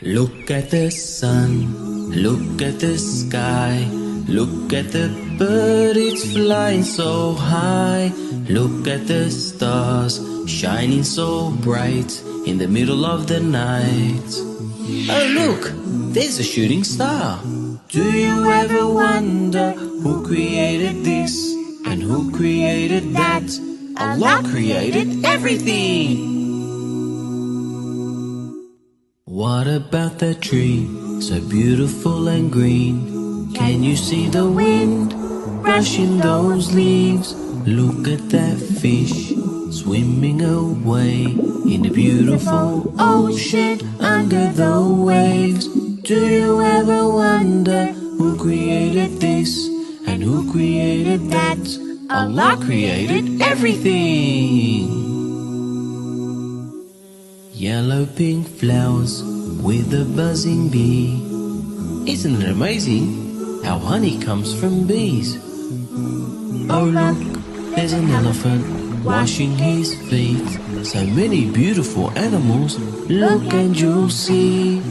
Look at the sun, look at the sky, look at the bird, it's flying so high. Look at the stars, shining so bright in the middle of the night. Oh look, there's a shooting star. Do you ever wonder who created this and who created that? Allah created everything. What about that tree, so beautiful and green? Can you see the wind brushing those leaves? Look at that fish swimming away in the beautiful ocean under the waves. Do you ever wonder who created this and who created that? Allah created everything. Yellow pink flowers with a buzzing bee. Isn't it amazing how honey comes from bees? Oh look, there's an elephant washing his feet. So many beautiful animals, look and you'll see.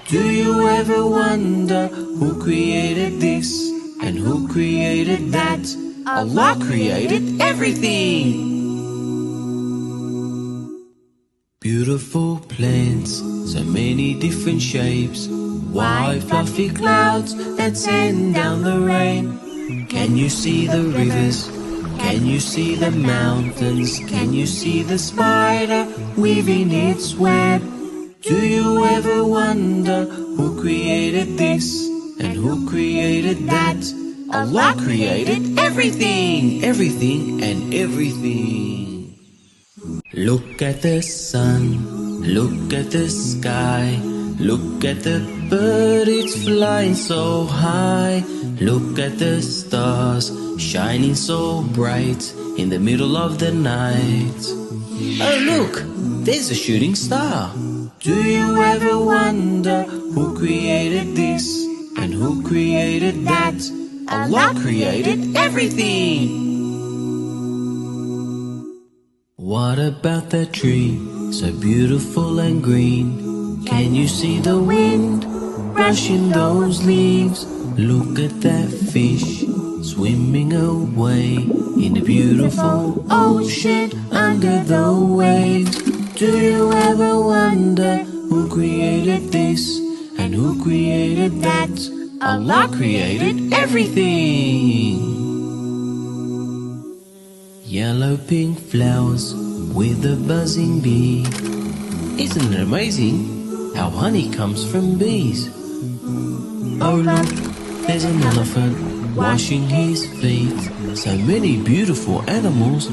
Do you ever wonder who created this and who created that? Allah created everything. Beautiful plants, so many different shapes. White fluffy clouds that send down the rain. Can you see the rivers? Can you see the mountains? Can you see the spider weaving its web? Do you ever wonder who created this and who created that? Allah created everything, everything and everything. Look at the sun, look at the sky, look at the bird, it's flying so high. Look at the stars, shining so bright in the middle of the night. Oh look, there's a shooting star. Do you ever wonder who created this and who created that? Allah created everything. What about that tree, so beautiful and green? Can you see the wind brushing those leaves? Look at that fish swimming away in the beautiful ocean under the waves. Do you ever wonder who created this and who created that? Allah created everything. Yellow pink flowers with a buzzing bee. Isn't it amazing how honey comes from bees? Oh look, there's an elephant washing his feet. So many beautiful animals,